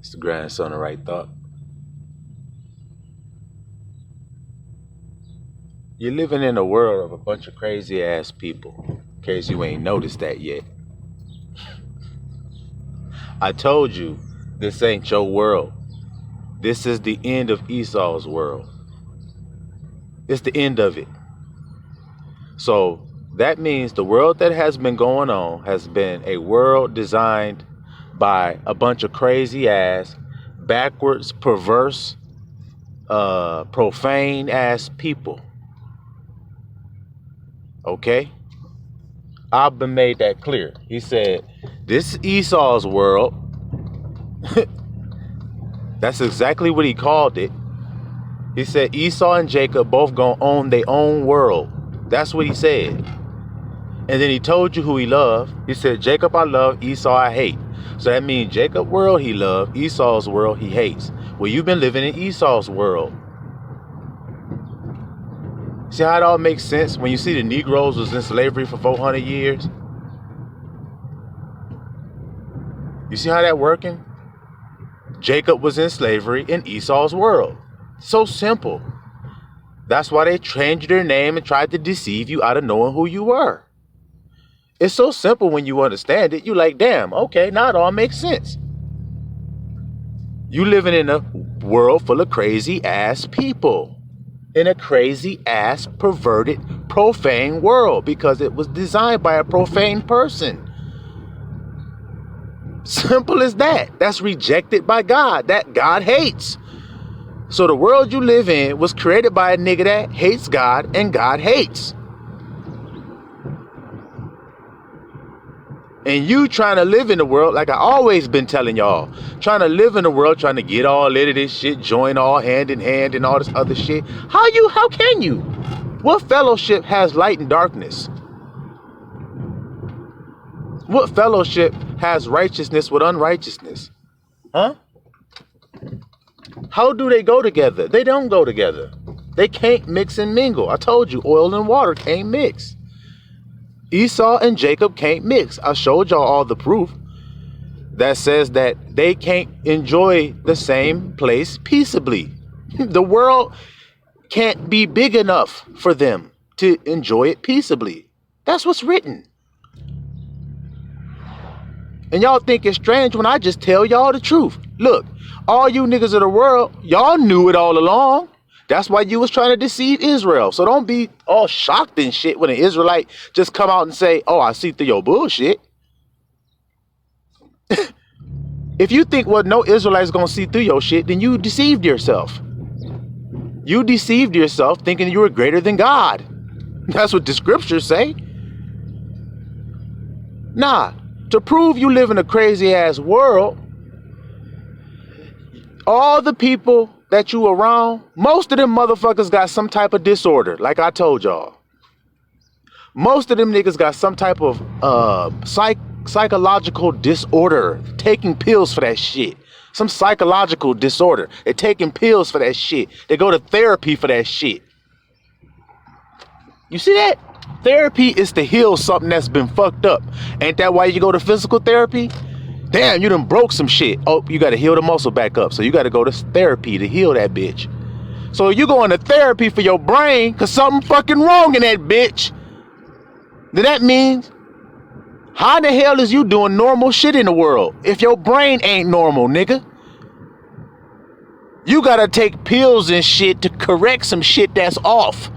It's the grandson of Right Thought. You're living in a world of a bunch of crazy ass people. In case you ain't noticed that yet. I told you this ain't your world. This is the end of Esau's world. It's the end of it. So that means the world that has been going on has been a world designed by a bunch of crazy ass, backwards, perverse, profane ass people. Okay? Abba made that clear. He said, this is Esau's world. That's exactly what he called it. He said Esau and Jacob both gonna own their own world. That's what he said. And then he told you who he loved. He said, Jacob I love, Esau I hate. So that means Jacob's world he loved, Esau's world he hates. Well, you've been living in Esau's world. See how it all makes sense when you see the Negroes was in slavery for 400 years? You see how that working? Jacob was in slavery in Esau's world. So simple. That's why they changed their name and tried to deceive you out of knowing who you were. It's so simple when you understand it. You like, damn, okay, now it all makes sense. You living in a world full of crazy ass people. In a crazy ass, perverted, profane world because it was designed by a profane person. Simple as that. That's rejected by God. That God hates. So the world you live in was created by a nigga that hates God and God hates. And you trying to live in the world, like I always been telling y'all, trying to live in the world, trying to get all into this shit, join all hand in hand and all this other shit. How can you? What fellowship has light and darkness? What fellowship has righteousness with unrighteousness? Huh? How do they go together? They don't go together. They can't mix and mingle. I told you, oil and water can't mix. Esau and Jacob can't mix. I showed y'all all the proof that says that they can't enjoy the same place peaceably. The world can't be big enough for them to enjoy it peaceably. That's what's written. And y'all think it's strange when I just tell y'all the truth. Look, all you niggas of the world, y'all knew it all along. That's why you was trying to deceive Israel. So don't be all shocked and shit when an Israelite just come out and say, oh, I see through your bullshit. If you think, well, no Israelite's gonna see through your shit, then you deceived yourself. You deceived yourself thinking you were greater than God. That's what the scriptures say. Nah, to prove you live in a crazy ass world, all the people that you around, most of them motherfuckers got some type of disorder, like I told y'all. Most of them niggas got some type of psychological disorder, taking pills for that shit. Some psychological disorder. They're taking pills for that shit. They go to therapy for that shit. You see that? Therapy is to heal something that's been fucked up. Ain't that why you go to physical therapy? Damn, you done broke some shit. Oh, you got to heal the muscle back up. So you got to go to therapy to heal that bitch. So you going to therapy for your brain because something fucking wrong in that bitch. Then that means, how the hell is you doing normal shit in the world if your brain ain't normal, nigga? You got to take pills and shit to correct some shit that's off.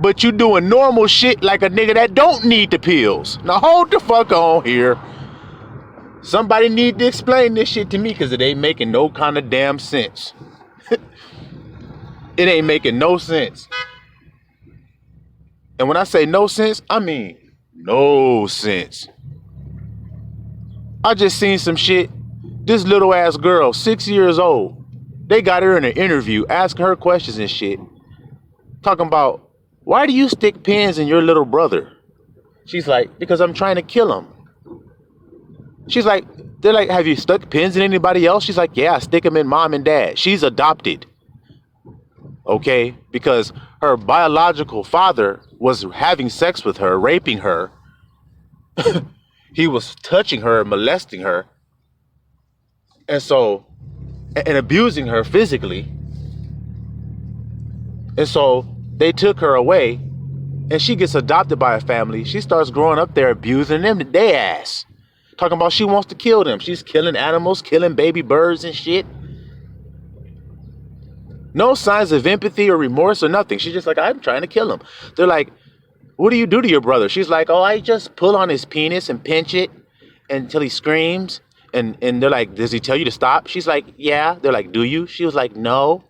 But you doing normal shit like a nigga that don't need the pills. Now hold the fuck on here. Somebody need to explain this shit to me because it ain't making no kind of damn sense. It ain't making no sense. And when I say no sense, I mean no sense. I just seen some shit. This little ass girl, 6 years old, they got her in an interview asking her questions and shit. Talking about, why do you stick pins in your little brother? She's like, because I'm trying to kill him. She's like, they're like, have you stuck pins in anybody else? She's like, yeah, I stick them in mom and dad. She's adopted. Okay, because her biological father was having sex with her, raping her. he was touching her, molesting her, and abusing her physically. And so they took her away, and she gets adopted by a family. She starts growing up there, abusing them to their ass. Talking about she wants to kill them. She's killing animals, killing baby birds and shit. No signs of empathy or remorse or nothing. She's just like, I'm trying to kill him. They're like, what do you do to your brother? She's like, oh, I just pull on his penis and pinch it until he screams. And they're like, does he tell you to stop? She's like, yeah. They're like, do you? She was like, no.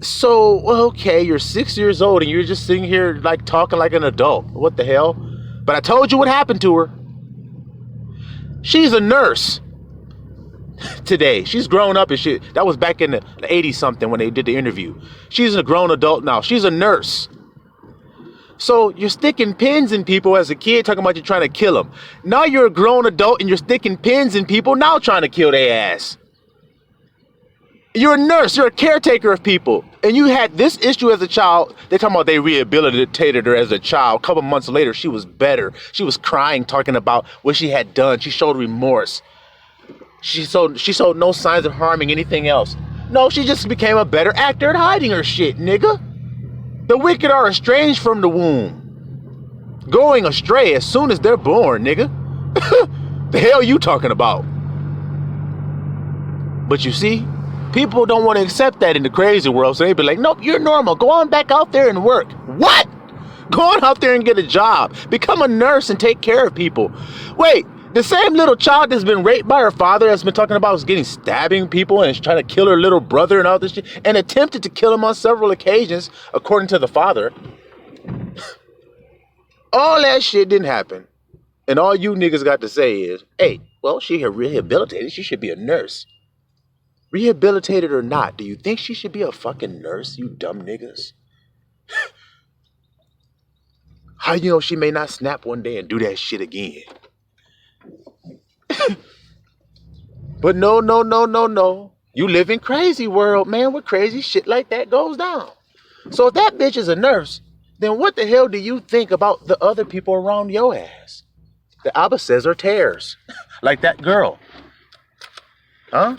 So, okay, you're 6 years old and you're just sitting here like talking like an adult. What the hell? But I told you what happened to her. She's a nurse today. She's grown up and shit. That was back in the 80s something when they did the interview. She's a grown adult now. She's a nurse. So you're sticking pins in people as a kid, talking about you're trying to kill them. Now you're a grown adult and you're sticking pins in people now trying to kill their ass. You're a nurse. You're a caretaker of people. And you had this issue as a child. They're talking about they rehabilitated her as a child. A couple months later, she was better. She was crying, talking about what she had done. She showed remorse. She showed no signs of harming anything else. No, she just became a better actor at hiding her shit, nigga. The wicked are estranged from the womb, going astray as soon as they're born, nigga. The hell you talking about? But you see, people don't want to accept that in the crazy world, so they be like, nope, you're normal. Go on back out there and work. What? Go on out there and get a job. Become a nurse and take care of people. Wait, the same little child that's been raped by her father has been talking about is stabbing people and trying to kill her little brother and all this shit, and attempted to kill him on several occasions, according to the father. All that shit didn't happen. And all you niggas got to say is, hey, well, she rehabilitated. She should be a nurse. Rehabilitated or not, do you think she should be a fucking nurse, you dumb niggas? How you know she may not snap one day and do that shit again? But no. You live in crazy world, man, where crazy shit like that goes down. So if that bitch is a nurse, then what the hell do you think about the other people around your ass? The Abba says are tares. Like that girl. Huh?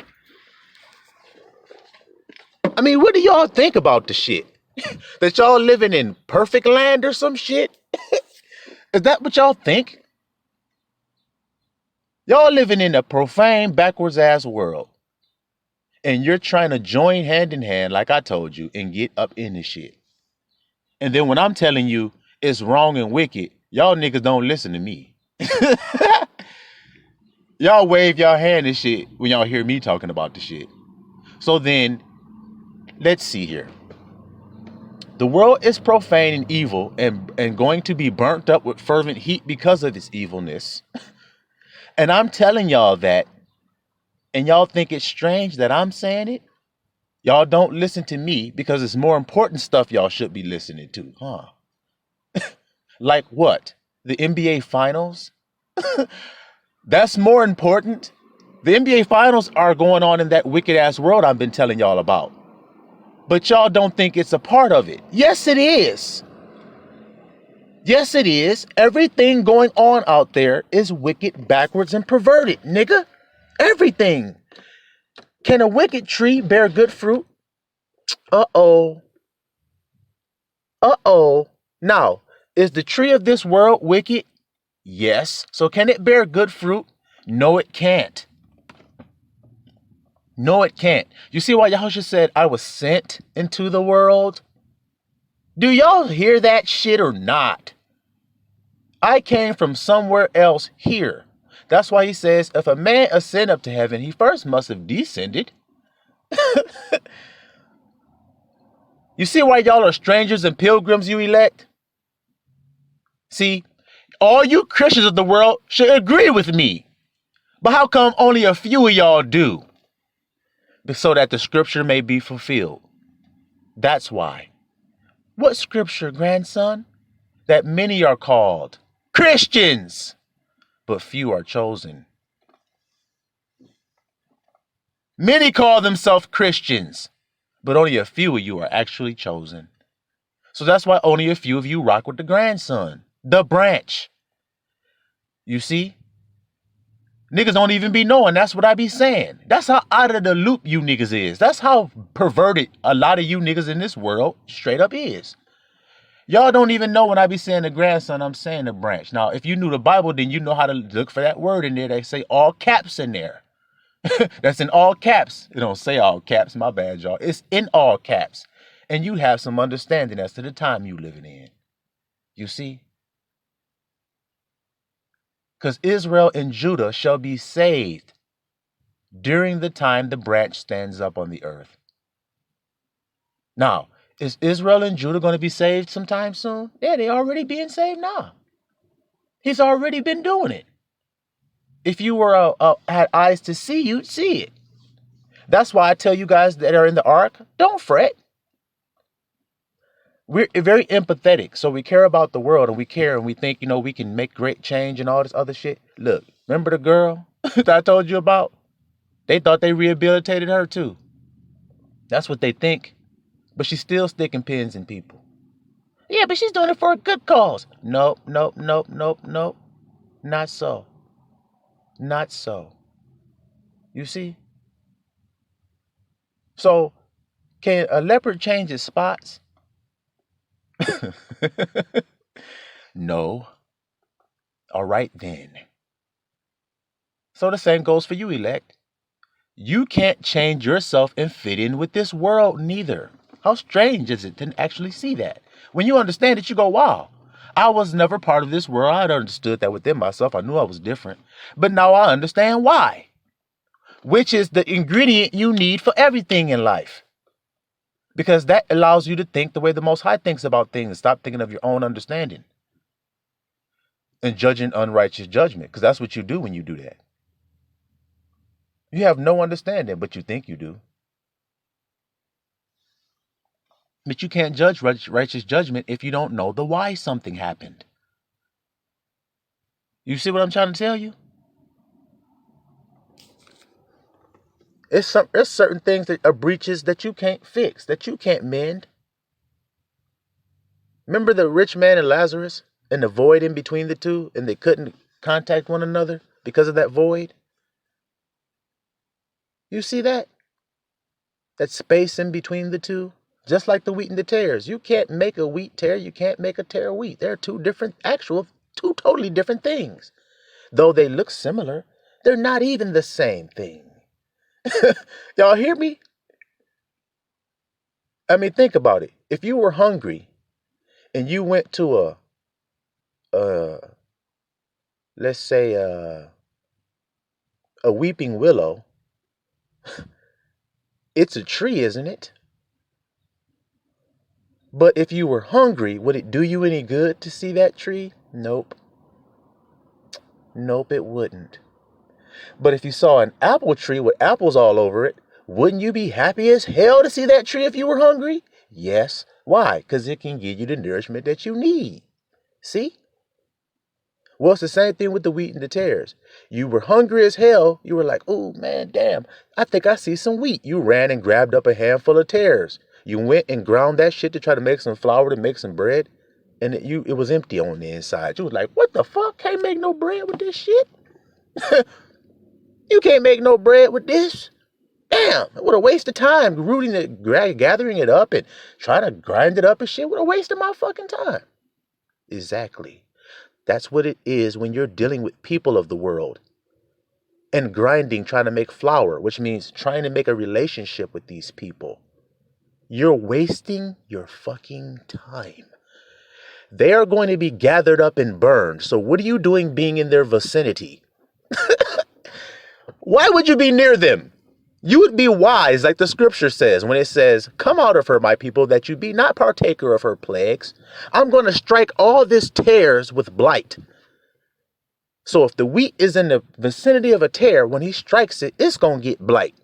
I mean, what do y'all think about the shit? That y'all living in perfect land or some shit? Is that what y'all think? Y'all living in a profane, backwards ass world. And you're trying to join hand in hand, like I told you, and get up in this shit. And then when I'm telling you it's wrong and wicked, y'all niggas don't listen to me. Y'all wave y'all hand and shit when y'all hear me talking about the shit. So then, let's see here. The world is profane and evil and going to be burnt up with fervent heat because of its evilness. And I'm telling y'all that, and y'all think it's strange that I'm saying it? Y'all don't listen to me because it's more important stuff y'all should be listening to, huh? Like what? The NBA Finals? That's more important. The NBA Finals are going on in that wicked ass world I've been telling y'all about. But y'all don't think it's a part of it. Yes, it is. Yes, it is. Everything going on out there is wicked, backwards, and perverted, nigga. Everything. Can a wicked tree bear good fruit? Uh-oh. Uh-oh. Now, is the tree of this world wicked? Yes. So can it bear good fruit? No, it can't. No, it can't. You see why Yahushua said, I was sent into the world? Do y'all hear that shit or not? I came from somewhere else here. That's why he says, if a man ascend up to heaven, he first must have descended. You see why y'all are strangers and pilgrims, you elect? See, all you Christians of the world should agree with me. But how come only a few of y'all do? So that the scripture may be fulfilled. That's why. What scripture, grandson? That many are called Christians, but few are chosen. Many call themselves Christians, but only a few of you are actually chosen. So that's why only a few of you rock with the grandson. The branch. You see? Niggas don't even be knowing. That's what I be saying. That's how out of the loop you niggas is. That's how perverted a lot of you niggas in this world straight up is. Y'all don't even know when I be saying the grandson, I'm saying the branch. Now, if you knew the Bible, then you know how to look for that word in there. They say all caps in there. That's in all caps. It don't say all caps. My bad, y'all. It's in all caps. And you have some understanding as to the time you living in. You see? Because Israel and Judah shall be saved during the time the branch stands up on the earth. Now, is Israel and Judah going to be saved sometime soon? Yeah, they already being saved now. He's already been doing it. If you were had eyes to see, you'd see it. That's why I tell you guys that are in the ark, don't fret. We're very empathetic, so we care about the world, and we care, and we think, we can make great change and all this other shit. Look, remember the girl that I told you about? They thought they rehabilitated her too. That's what they think. But she's still sticking pins in people. Yeah, but she's doing it for a good cause. Nope. Not so. Not so. You see? So, can a leopard change its spots? No. All right then. So the same goes for you, elect. You can't change yourself and fit in with this world neither. How strange is it to actually see that? When you understand it, you go, wow, I was never part of this world. I had understood that within myself. I knew I was different. But now I understand why. Which is the ingredient you need for everything in life. Because that allows you to think the way the Most High thinks about things and stop thinking of your own understanding. And judging unrighteous judgment. Because that's what you do when you do that. You have no understanding, but you think you do. But you can't judge righteous judgment if you don't know the why something happened. You see what I'm trying to tell you? There's certain things that are breaches that you can't fix, that you can't mend. Remember the rich man and Lazarus and the void in between the two, and they couldn't contact one another because of that void? You see that? That space in between the two? Just like the wheat and the tares. You can't make a wheat tare. You can't make a tare wheat. They're two totally different things. Though they look similar, they're not even the same thing. Y'all hear me? I mean, think about it. If you were hungry and you went to let's say a weeping willow, it's a tree, isn't it? But if you were hungry, would it do you any good to see that tree? Nope. Nope, it wouldn't. But if you saw an apple tree with apples all over it, wouldn't you be happy as hell to see that tree if you were hungry? Yes. Why? Because it can give you the nourishment that you need. See? Well, it's the same thing with the wheat and the tares. You were hungry as hell. You were like, oh, man, damn, I think I see some wheat. You ran and grabbed up a handful of tares. You went and ground that shit to try to make some flour to make some bread. And it was empty on the inside. You was like, what the fuck? Can't make no bread with this shit? You can't make no bread with this? Damn, what a waste of time gathering it up and trying to grind it up and shit. What a waste of my fucking time. Exactly. That's what it is when you're dealing with people of the world. And grinding, trying to make flour, which means trying to make a relationship with these people. You're wasting your fucking time. They are going to be gathered up and burned. So what are you doing being in their vicinity? Why would you be near them? You would be wise, like the scripture says, when it says, come out of her, my people, that you be not partaker of her plagues. I'm going to strike all this tares with blight. So if the wheat is in the vicinity of a tare, when he strikes it, it's going to get blight.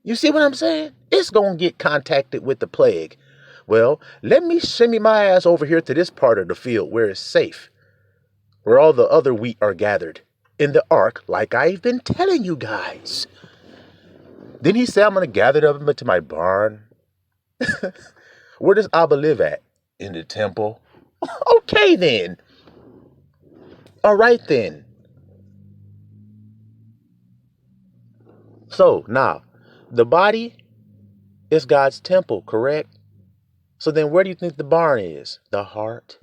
You see what I'm saying? It's going to get contacted with the plague. Well, let me shimmy my ass over here to this part of the field where it's safe, where all the other wheat are gathered in the ark, like I've been telling you guys. Then he said, I'm going to gather them into my barn. Where does Abba live at? In the temple. Okay then. All right then. So now, the body is God's temple, correct? So then where do you think the barn is? The heart.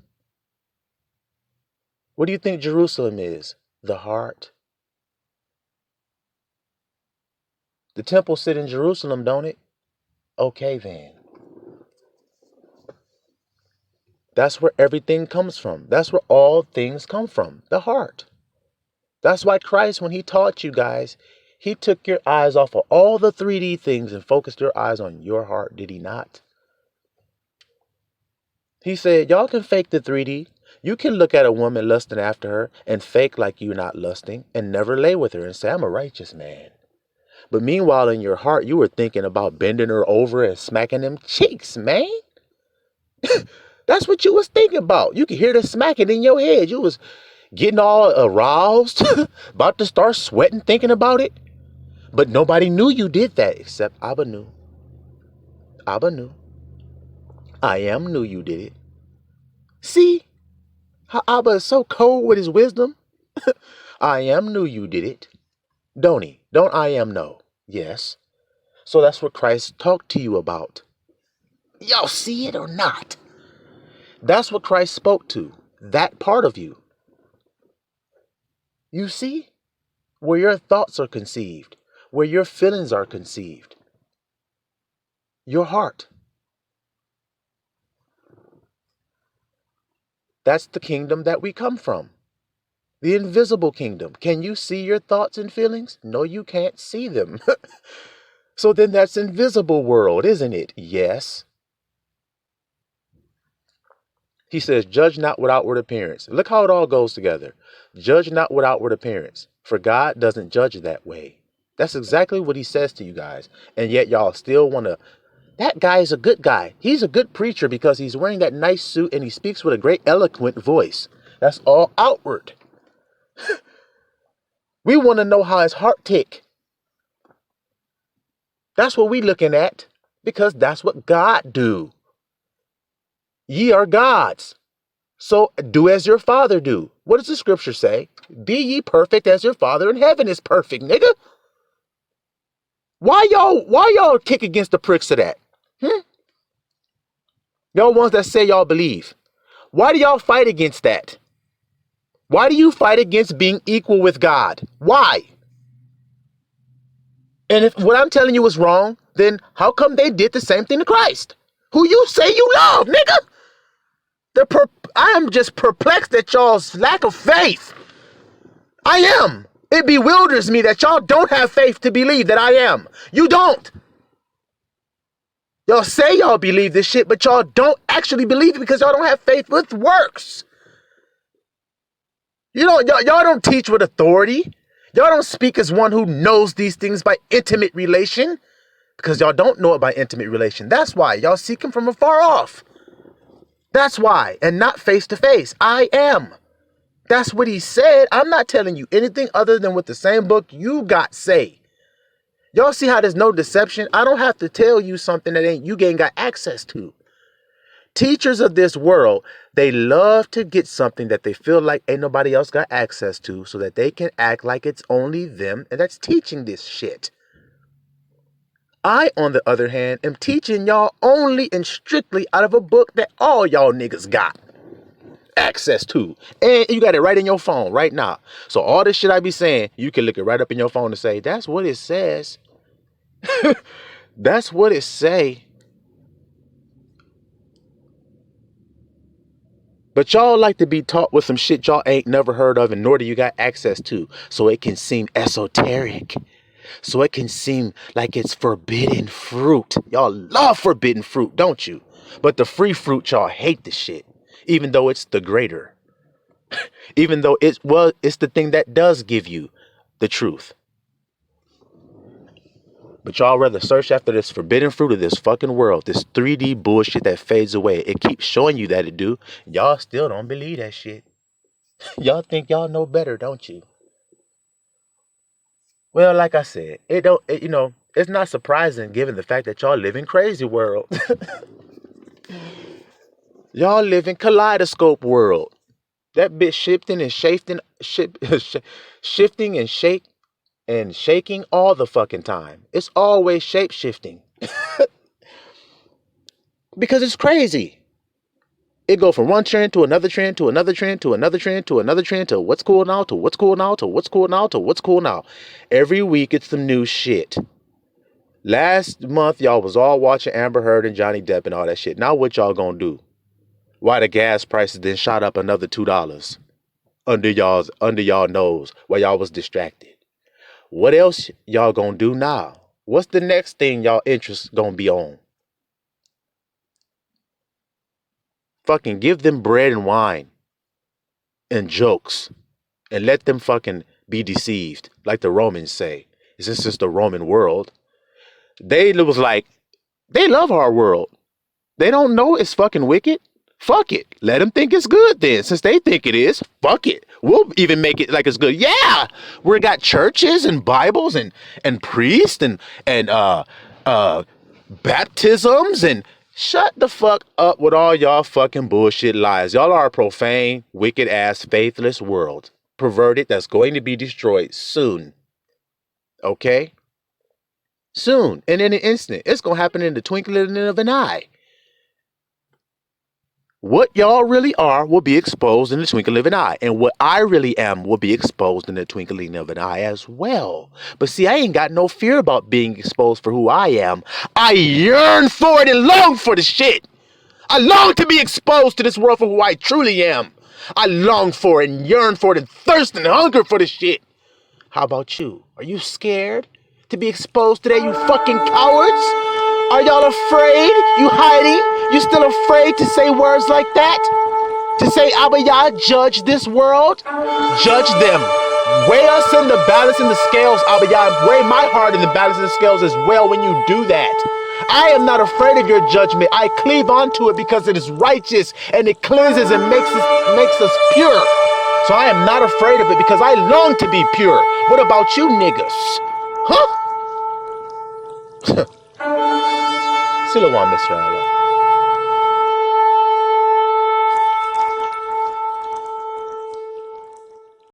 What do you think Jerusalem is? The heart. The temple sit in Jerusalem, don't it? Okay then. That's where everything comes from. That's where all things come from. The heart. That's why Christ, when he taught you guys, he took your eyes off of all the 3D things and focused your eyes on your heart, did he not? He said, y'all can fake the 3D. You can look at a woman lusting after her and fake like you're not lusting and never lay with her and say, I'm a righteous man. But meanwhile, in your heart, you were thinking about bending her over and smacking them cheeks, man. That's what you was thinking about. You could hear the smacking in your head. You was getting all aroused, about to start sweating thinking about it. But nobody knew you did that except Abba knew. Abba knew. I am knew you did it. See how Abba is so cold with his wisdom? I am knew you did it. Don't he? Don't I am know? Yes. So that's what Christ talked to you about. Y'all see it or not? That's what Christ spoke to. That part of you. You see? Where your thoughts are conceived. Where your feelings are conceived. Your heart. That's the kingdom that we come from. The invisible kingdom. Can you see your thoughts and feelings? No, you can't see them. So then that's invisible world, isn't it? Yes. He says, judge not with outward appearance. Look how it all goes together. Judge not with outward appearance. For God doesn't judge that way. That's exactly what he says to you guys. And yet y'all still want to. That guy is a good guy. He's a good preacher because he's wearing that nice suit and he speaks with a great eloquent voice. That's all outward. We want to know how his heart tick. That's what we looking at because that's what God do. Ye are gods. So do as your father do. What does the scripture say? Be ye perfect as your father in heaven is perfect, nigga. Why y'all kick against the pricks of that? Y'all ones that say y'all believe. Why do y'all fight against that? Why do you fight against being equal with God? Why? And if what I'm telling you is wrong, then how come they did the same thing to Christ? Who you say you love, nigga? I am just perplexed at y'all's lack of faith. I am. It bewilders me that y'all don't have faith to believe that I am. You don't. Y'all say y'all believe this shit, but y'all don't actually believe it because y'all don't have faith with works. Y'all don't teach with authority. Y'all don't speak as one who knows these things by intimate relation because y'all don't know it by intimate relation. That's why y'all seek him from afar off. That's why, and not face to face. I am. That's what he said. I'm not telling you anything other than what the same book you got say. Y'all see how there's no deception? I don't have to tell you something that you ain't got access to. Teachers of this world, they love to get something that they feel like ain't nobody else got access to so that they can act like it's only them and that's teaching this shit. I, on the other hand, am teaching y'all only and strictly out of a book that all y'all niggas got access to. And you got it right in your phone right now. So all this shit I be saying, you can look it right up in your phone and say, that's what it says. That's what it say. But y'all like to be taught with some shit y'all ain't never heard of and nor do you got access to. So it can seem esoteric. So it can seem like it's forbidden fruit. Y'all love forbidden fruit, don't you? But the free fruit, y'all hate the shit. Even though it's the greater. Even though it's the thing that does give you the truth. But y'all rather search after this forbidden fruit of this fucking world, this 3D bullshit that fades away. It keeps showing you that it do. Y'all still don't believe that shit. Y'all think y'all know better, don't you? Well, like I said, it's not surprising given the fact that y'all live in crazy world. Y'all live in kaleidoscope world. That bitch shifting and shifting and shaking all the fucking time. It's always shape shifting because it's crazy. It go from one trend to another trend to another trend to another trend to another trend to what's cool now to what's cool now to what's cool now to what's cool now. Every week it's some new shit. Last month y'all was all watching Amber Heard and Johnny Depp and all that shit. Now what y'all gonna do? Why the gas prices then shot up another $2 under y'all nose while y'all was distracted? What else y'all gonna do now? What's the next thing y'all interest gonna be on? Fucking give them bread and wine and jokes and let them fucking be deceived, like the Romans say. This is the Roman world. They was like, they love our world. They don't know it's fucking wicked. Fuck it. Let them think it's good then. Since they think it is, fuck it. We'll even make it like it's good. Yeah. We got churches and Bibles and priests and baptisms and shut the fuck up with all y'all fucking bullshit lies. Y'all are a profane, wicked ass, faithless world. Perverted that's going to be destroyed soon. Okay? Soon. And in an instant. It's going to happen in the twinkling of an eye. What y'all really are will be exposed in the twinkling of an eye. And what I really am will be exposed in the twinkling of an eye as well. But see, I ain't got no fear about being exposed for who I am. I yearn for it and long for the shit. I long to be exposed to this world for who I truly am. I long for it and yearn for it and thirst and hunger for the shit. How about you? Are you scared to be exposed to that, you fucking cowards? Are y'all afraid? You hiding? You still afraid to say words like that? To say, Abba Yah, judge this world? Judge them. Weigh us in the balance in the scales, Abba Yah. Weigh my heart in the balance in the scales as well when you do that. I am not afraid of your judgment. I cleave onto it because it is righteous and it cleanses and makes us pure. So I am not afraid of it because I long to be pure. What about you niggas? Huh? Silawan, Mr. Allah.